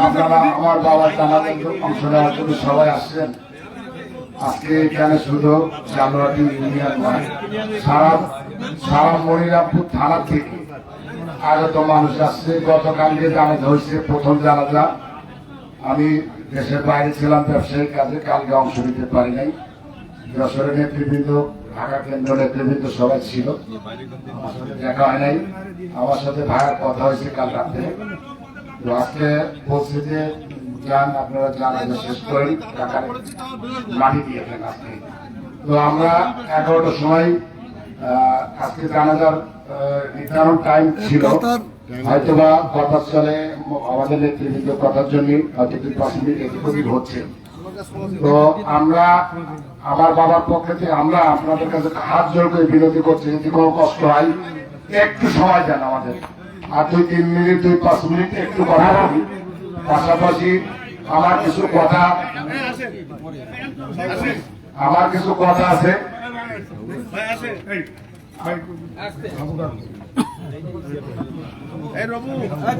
আপনারা আমার বাবার জানাজার অংশ নেওয়ার জন্য সবাই আসছেন। আজকে এখানে শুধু জানুয়ারি ইউনিয়ন নয়, সারা মনিরামপুর থানা থেকে আগত মানুষ আসছে। গতকালকে জানাজা হয়েছে, প্রথম জানাজা। আমি দেশের বাইরে ছিলাম ব্যবসায়িক কাজে, কালকে অংশ নিতে পারি নাই। যশোরের নেতৃবৃন্দ, ঢাকা কেন্দ্র নেতৃবৃন্দ সবাই ছিল, আমার সাথে দেখা হয় নাই। আমার সাথে ভাইয়ের কথা হয়েছে কাল রাত্রে। তো আজকে বলছি যে যান, আপনারা জানাজা শেষ করেন, ঢাকার মাটি দিয়ে দেন আজকে। তো আমরা 11টার সময় আজকে জানাজার নির্ধারণ টাইম ছিল, হয়তোবা কথার চলে আমাদের নেতৃবৃন্দ কথার জন্য হয়তো 2-5 মিনিট এদিক হচ্ছে। তো আমরা আমার বাবার পক্ষে থেকে আমরা আপনাদের কাছে হাত জোর করে বিরতি করছি, যদি কোনো কষ্ট হয় একটু সময় দেন আমাদের, আর 2-3 মিনিট 2-5 মিনিট একটু কথা বলি। পাশাপাশি আমার কিছু কথা আছে।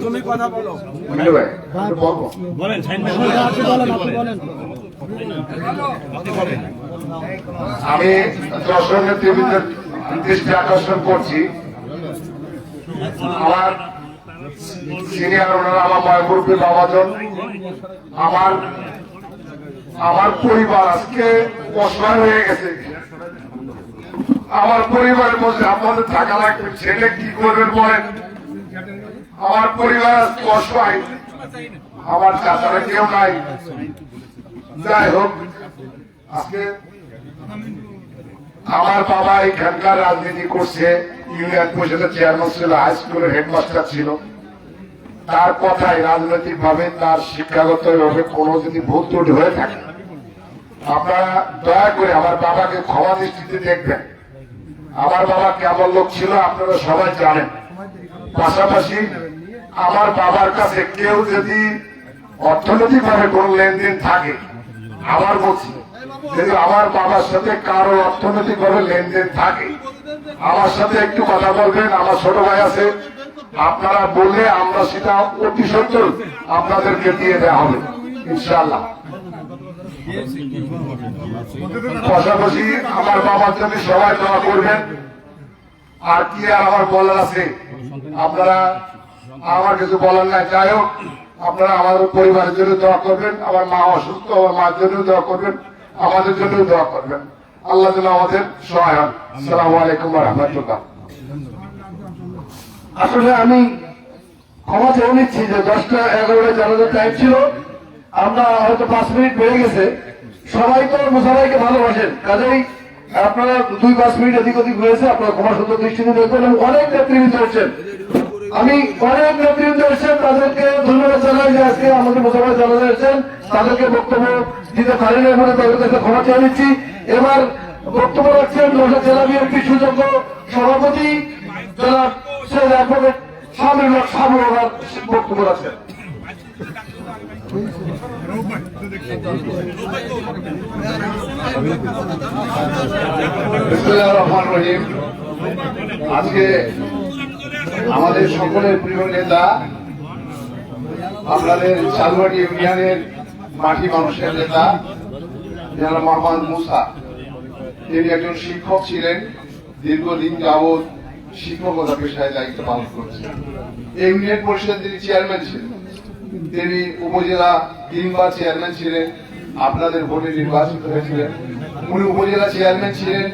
তুমি কথা বলো, আমি যশোর নেতৃবৃন্দের দৃষ্টি আকর্ষণ করছি। আমার সিনিয়র ওনারা, আমার ময়মুরব্বী বাবাজন, আমার পরিবার আজকে অসহায় হয়ে গেছে। আমার পরিবারের মধ্যে আপনাদের থাকা লাগবে, ছেলে কি করবেন বলেন। আমার পরিবার আজকে অসহায়, আমার চাচারা কেউ নাই। যাই হোক, আজকে আমার বাবা এখানকার রাজনীতি করছে, ইউনিয়ন পরিষদের চেয়ারম্যান ছিল, হাই স্কুলের হেডমাস্টার ছিল। তার কথায় রাজনৈতিক ভাবে, তার শিক্ষাগত ভাবে কোনো যদি ভুল ত্রুটি হয়ে থাকে, আপনারা দয়া করে আমার বাবাকে ক্ষমা দৃষ্টিতে দেখবেন। আমার বাবা কেমন লোক ছিল আপনারা সবাই জানেন। পাশাপাশি আমার বাবার কাছে কেউ যদি অর্থনৈতিক ভাবে কোন লেনদেন থাকে, আমার বলছি, যদি আমার বাবার সাথে কারো অর্থনৈতিক ভাবে লেনদেন থাকে, আমার সাথে একটু কথা বলবেন। আমার ছোট ভাই আছে, আপনারা বললে আমরা সেটা অতি সত্তর আপনাদেরকে দিয়ে দেওয়া হবে ইনশাআল্লাহ। পাশাপাশি আমার বাবার জন্য সবাই দোয়া করবেন। আর কি আর আমার বলার আছে, আপনারা আমার কিছু বলার নাই। যাই হোক, আপনারা আমাদের পরিবারের জন্য দোয়া করবেন। আমার মা অসুস্থ, আমার মার জন্য দোয়া করবেন, আমাদের জন্য দোয়া করবেন। আল্লাহ যেন আমাদের সহায় হন। আসসালামু আলাইকুম ওয়া রাহমাতুল্লাহ। আসলে আমি ক্ষমা চেয়ে নিচ্ছি যে 10টা 11টায় জানাজার টাইম ছিল, আমরা হয়তো 5 মিনিট বেড়ে গেছে। সবাই তো মুসাফাইকে ভালোবাসেন, কাজেই আপনারা 2-5 মিনিট এদিক ওদিক হয়েছে, আপনারা ক্ষমা সুন্দর দৃষ্টিতে দেখবেন। এবং অনেক নেতৃবৃন্দ এসেছেন, আমি অনেক নেতৃবৃন্দ এসেছেন, তাদেরকে ধন্যবাদ জানাই যে আজকে আমাদের মুসাফাই জানাজা এসেছেন। তাদেরকে বক্তব্য দিতে পারি না বলে তাদের কাছে ক্ষমা চেয়ে নিচ্ছি। এবার বক্তব্য রাখছেন যশোর জেলা বিএনপির সুযোগ্য সভাপতি জনাব সৈয়দ অ্যাডভোকেট শামীম হক শামু ওনার বক্তব্য রাখছেন। বিসমিল্লাহির রহমানির রহিম। আজকে আমাদের সকলের প্রিয় নেতা, আপনাদের চালুয়াটি ইউনিয়নের মাটি মানুষের নেতা জনাব মোহাম্মদ মুসা, তিনি একজন শিক্ষক ছিলেন, দীর্ঘদিন যাবৎ শিক্ষকতা পেশায় দায়িত্ব পালন করছেন। ইউনিয়ন পরিষদের তিনি চেয়ারম্যান ছিলেন, তিনি উপজেলা 3 বার চেয়ারম্যান ছিলেন, আপনাদের ভোটে নির্বাচিত হয়েছিলেন। উনি উপজেলা চেয়ারম্যান ছিলেন,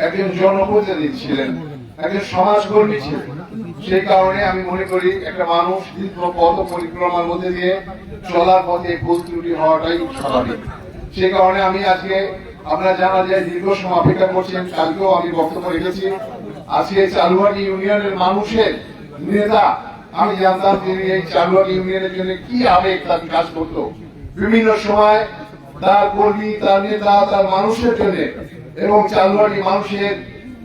একজন জনপ্রতিনিধি ছিলেন, একজন সমাজকর্মী ছিলেন। সেই কারণে আমি মনে করি একটা মানুষ দীর্ঘ পথ পরিক্রমার মধ্যে দিয়ে চলার পথে ভুল ত্রুটি হওয়াটাই স্বাভাবিক। সেই কারণে আমি আজকে, আপনারা জানা যায় দীর্ঘ সময় অপেক্ষা করছেন, কালকেও আমি বক্তব্য রেখেছি। আজকে চালুয়াটি ইউনিয়নের মানুষের নেতা, আমি জানতাম তিনি এই চালুয়াটি ইউনিয়নের জন্য কি আবেগ তার কাজ করতো। বিভিন্ন সময় তার কর্মী, তার নেতা, তার মানুষের জন্য এবং চালুয়াটি মানুষের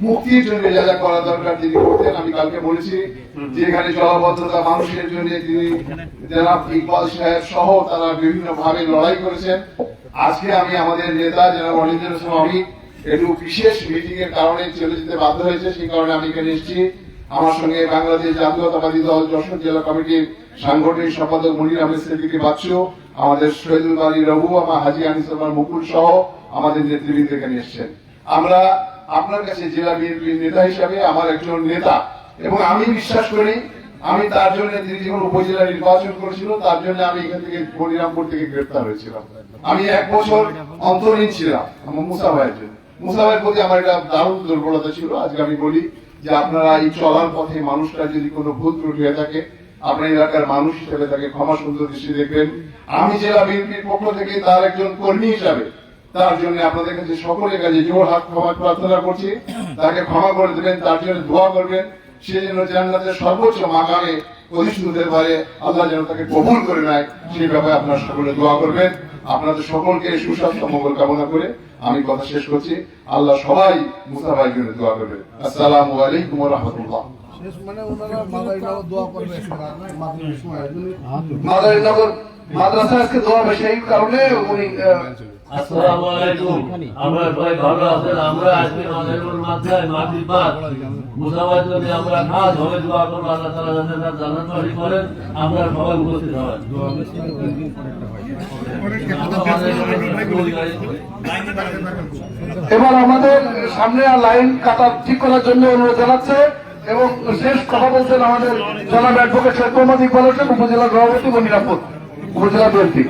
মুক্তির জন্য যা যা করা দরকার তিনি করতেন। আমি কালকে বলেছি যে এখানে জলাবদ্ধতা মানুষের জন্য তিনি জনাব ইকবাল সাহেব সহ তারা বিভিন্ন ভাবে লড়াই করেছেন। আজকে আমি আমাদের নেতা জনাব অনিন্দ্র স্বামী একটু বিশেষ মিটিং এর কারণে চলে যেতে বাধ্য হয়েছে, সেই কারণে আমি এখানে এসেছি। আমার সঙ্গে বাংলাদেশ জাতীয়তাবাদী দল যশোর জেলা কমিটির সাংগঠনিক সম্পাদক মনির আহমেদ সিদ্দিকী বাচ্চু, আমাদের শহীদুল বাড়ি রঘু, আমার হাজী আনিস আমার মুকুল সহ আমাদের নেতৃবৃন্দ এখানে এসেছেন। আমরা আপনার কাছে জেলা বিএনপির নেতা হিসাবে আমার একজন নেতা, এবং আমি বিশ্বাস করি আমি তার জন্য, তিনি যখন উপজেলা নির্বাচন করেছিল তার জন্য আমি এখান থেকে হরিরামপুর থেকে গ্রেপ্তার হয়েছিলাম। আমি 1 বছর অন্তরীণ ছিলাম আমার মুসা ভাইয়ের জন্য। মুসা ভাইয়ের প্রতি আমার একটা দারুণ দুর্বলতা ছিল। আজকে আমি বলি যে আপনারা এই চলার পথে মানুষটা যদি কোনো ভুল ত্রুটি হয়ে থাকে, আপনার এলাকার মানুষ হিসেবে তাকে ক্ষমা সুন্দর দৃষ্টি দেখবেন। আমি জেলা বিএনপির পক্ষ থেকে তার একজন কর্মী হিসাবে তার জন্য আপনাদের কাছে সকলের কাছে জোর হাত ক্ষমা প্রার্থনা করছি। তাকে ক্ষমা করে দেবেন, তার জন্য দোয়া করবেন, সে যেন জান্নাতের সর্বোচ্চ মাকামে প্রতিষ্ঠিত হতে পারে, আল্লাহ যেন তাকে কবুল করে নেয়, সেই ব্যাপারে আপনারা সকলে দোয়া করবেন। আপনাদের সকলকে সুস্বাস্থ্য মঙ্গল কামনা করে আমি কথা শেষ করছি। আল্লাহ সবাই মুসা ভাইয়ের জন্য দোয়া করবেন। আসসালামু আলাইকুম ওয়া রাহমাতুল্লাহ। মাদারীনগর মাদ্রাসা আজকে দোয়া হবে, সেই কারণে উনি আসসালামু আলাইকুম। আমরা সবাই ভালো আছেন। আমরা আজকে মাদারীপুর মাদ্রাসায় মাটির পাত মুসাফার জন্য আমরা খাস ভাবে দোয়া করবো, আল্লাহ তাআলা যেন তার জান্নাতবাসী করেন। আমরা সবাই উপস্থিত হবেন। এবার আমাদের সামনে আর লাইন কাটা ঠিক করার জন্য অনুরোধ জানাচ্ছে, এবং শেষ কথা বলছেন আমাদের জনাব অ্যাডভোকেট শেখ মোহাম্মদ ইকবাল হোসেন, উপজেলা সভাপতি মনিরামপুর উপজেলা বিএনপি।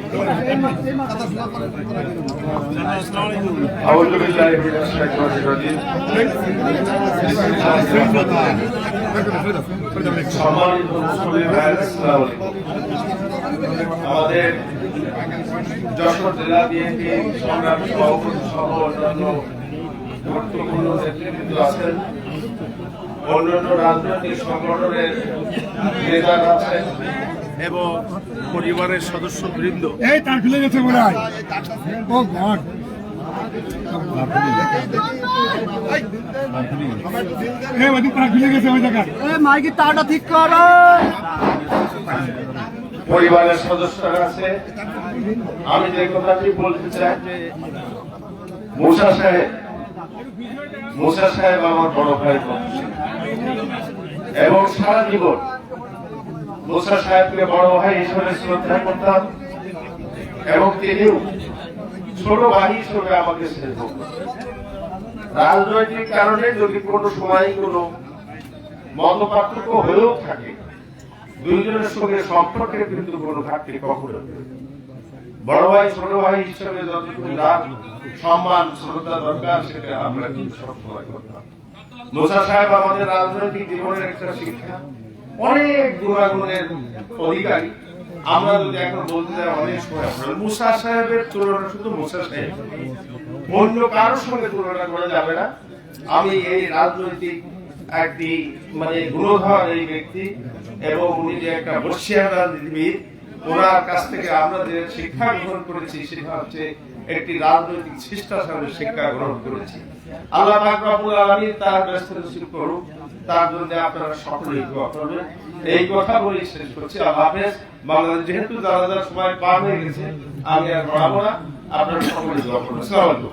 আউযু বিল্লাহি মিনাশ শাইতানির রাজিম। সম্মানিত মুসলিম ভাই, আসসালামু আলাইকুম। আমাদের যশোর জেলা বিএনপি সংগ্রামী সভাপতি সহ অন্যান্য গুরুত্বপূর্ণ নেতৃবৃন্দ আছেন, অন্যান্য রাজনৈতিক সংগঠনের নেতারা আছেন এবং পরিবারের সদস্য বৃন্দ। এই তার খুলে গেছে মনে হয়। ও গড, মাইকের তারটা ঠিক করো। পরিবারের সদস্যরা আছে। আমি যে কথাটি বলতে চাই, মুসা সাহেব আমার বড় ভাই এবং সারা জীবন মুসা সাহেবকে বড় ভাই হিসেবে শ্রদ্ধা করতাম, এবং তিনিও ছোট ভাই হিসেবে আমাকে স্নেহ। রাজনৈতিক কারণে যদি কোনো সময় কোনো মত পার্থক্য হয়েও থাকে, দুইজনের সঙ্গে সম্পর্কের কিন্তু কোনো ঘাটতি কখনো নেই। বড় ভাই ছোট ভাই হিসেবে যতটুকু তার সম্মান শ্রদ্ধা দরকার সেটা আমরা কিন্তু সবসময় করতাম। মুসা সাহেব আমাদের রাজনৈতিক জীবনের একটা শিক্ষা, অনেক গুণাগুণের অধিকারী। আমরা যদি এখন বলতে যাই অনেক সময় মুসা সাহেবের তুলনা শুধু মুসা সাহেব, অন্য কারোর সঙ্গে তুলনা করা যাবে না। আমি এই রাজনৈতিক একটি গুণধর এই ব্যক্তি, এবং উনি যে একটা বর্ষিয়ান রাজনীতিবিদ, ওনার কাছ থেকে আমরা যে শিক্ষা গ্রহণ করেছি সেটা হচ্ছে একটি রাজনৈতিক শিষ্টাচারের শিক্ষা গ্রহণ করেছি। আল্লাহ পাক রব্বুল আলামিন তার ব্যস্ত নসিব করুন, তার জন্য আপনারা সকলেই দোয়া করবেন। এই কথা বলে শেষ করছি। আল্লাহ হাফেজ। বাংলাদেশ যেহেতু যারা সময় পার হয়ে গেছে, আমি আর বাড়াবো না, আপনারা সকলেই দোয়া করবেন। আসসালামু আলাইকুম।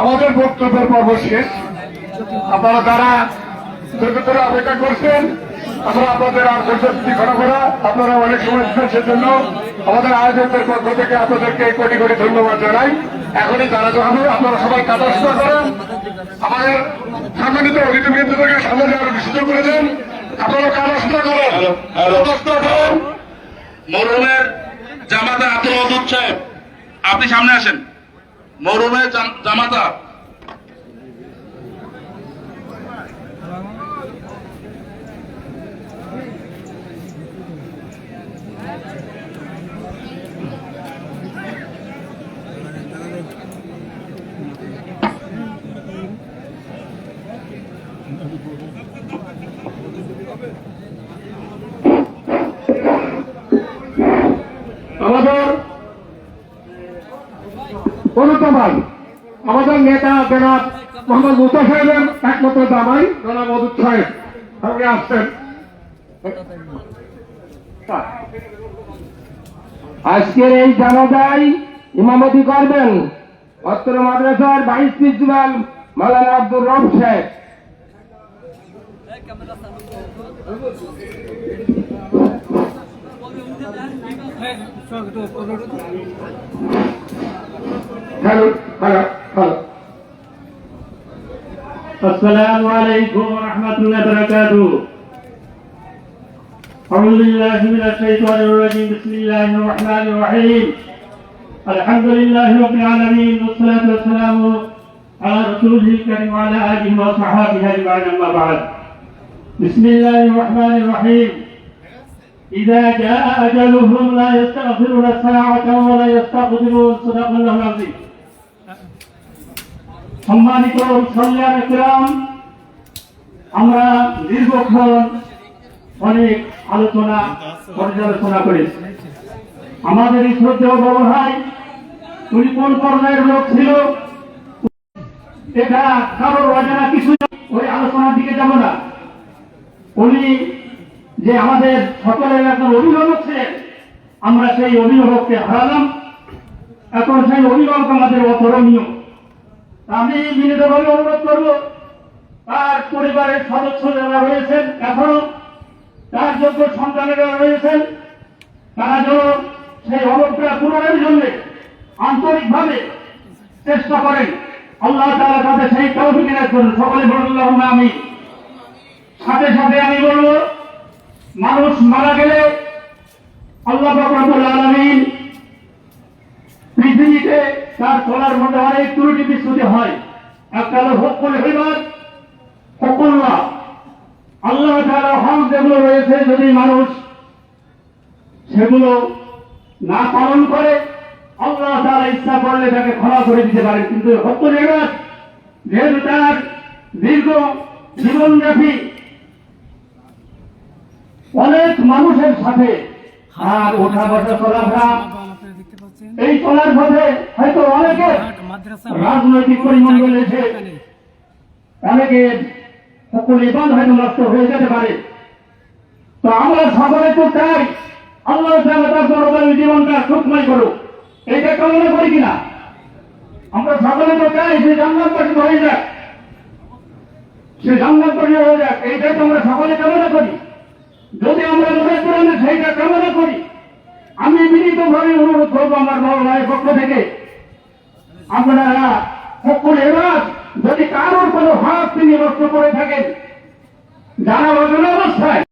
আমাদের বক্তব্যের পর্ব শেষ। আপনারা যারা ধরে অপেক্ষা করছেন, আমরা আপনাদের আর ধৈর্য ঘটা করা, আপনারা অনেক সময় দিচ্ছেন, সেজন্য আমাদের আয়োজকদের পক্ষ থেকে আপনাদেরকে কোটি কোটি ধন্যবাদ জানাই। এখনই যারা হবে আপনারা সবাই কাটাচ্ছা করেন, আমাদের সম্মানিত অতিথিবৃন্দকে সামনে যাওয়ার সুযোগ করে দেন। আপনারা কাটাচ্ছা করেন। মরহুমের জামাতা আব্দুল ওয়াদুদ সাহেব, আপনি সামনে আসেন। মরহুমের জামাতা আমাদের অনুতমাই আমাদের নেতা জনাব মোহাম্মদ মুসা সাহেবের একমাত্র দামাই জনাব ওয়াদুদ সাহেব সঙ্গে আসছেন। আজকের এই জানাজায় ইমামতি করবেন অত্র মাদ্রাসার ভাইস প্রিন্সিপাল মাওলানা আব্দুর রব সাহেব। Hello hello hello السلام عليكم ورحمة الله وبركاته. أعوذ بالله من الشيطان الرجيم. بسم الله الرحمن الرحيم. الحمد لله رب العالمين والصلاة والسلام على رسوله الكريم وعلى آله وصحبه أجمعين. أما بعد. بسم الله الرحمن الرحيم. إذا جاء أجلهم لا يستغفرون ساعة ولا يستقدمون. صدق الله العظيم. সম্মানিত মুসল্লিয়ান কিরাম, আমরা দীর্ঘক্ষণ অনেক আলোচনা পর্যালোচনা করেছি। আমাদের এই শ্রদ্ধেয় বড় ভাই উনি কোন পর্যায়ের লোক ছিল এটা কারোর অজানা কিছু, ওই আলোচনার দিকে যাব না। উনি যে আমাদের সকলের একজন অভিভাবক ছিলেন, আমরা সেই অভিভাবককে হারালাম। এখন সেই অভিভাবক আমাদের অপরণীয়। আমি বিনীতভাবে অনুরোধ করব, তার পরিবারের সদস্য যারা রয়েছেন, এখনো তার যোগ্য সন্তানেরা রয়েছেন, তারা যেন সেই অনুরোধটা পূরণের জন্য আন্তরিকভাবে চেষ্টা করেন। আল্লাহ তাআলা তাদের সেই তৌফিক এনায়েত করুন। সকলে বলুন আল্লাহুম্মা আমিন। সাথে সাথে আমি বলব, মানুষ মারা গেলে আল্লাহ পাক রব্বুল আলামিন পৃথিবীতে তার চলার মধ্যে অনেক ত্রুটি বিচ্যুতি হয়। একটা হলো হকুল ইবাদ, হকুল্লাহ, আল্লাহ তাআলার হক যেগুলো রয়েছে, যদি মানুষ সেগুলো না পালন করে আল্লাহ তাআলা ইচ্ছা করলে তাকে ক্ষমা করে দিতে পারেন। কিন্তু হকুল ইবাদ যেহেতু তার দীর্ঘ জীবনব্যাপী অনেক মানুষের সাথে আর ওঠা বসা চলাফেরা, এই চলার পথে হয়তো অনেকে রাজনৈতিক পরিমণ্ডল এসে অনেকের সকল ইবাদত হয়তো নষ্ট হয়ে যেতে পারে। তো আমরা সকলে তো চাই আল্লাহ তাআলা তার দরবারে জীবনটা সুখময় করুক, এইটা কামনা করি কিনা? আমরা সকলে তো চাই সে জান্নাতবাসী হয়ে যাক, সে জান্নাতবাসী হয়ে যাক, এইটাই তো আমরা সকলে কামনা করি। যদি আমরা মনে করেন সেইটা কামনা করি, আমি বিনীতভাবে অনুরোধ করবো আমার বড় ভাইয়ের পক্ষ থেকে, আপনারা হকুল ইবাদ যদি কারোর কোনো হক তিনি নষ্ট করে থাকেন, যারা অবস্থায়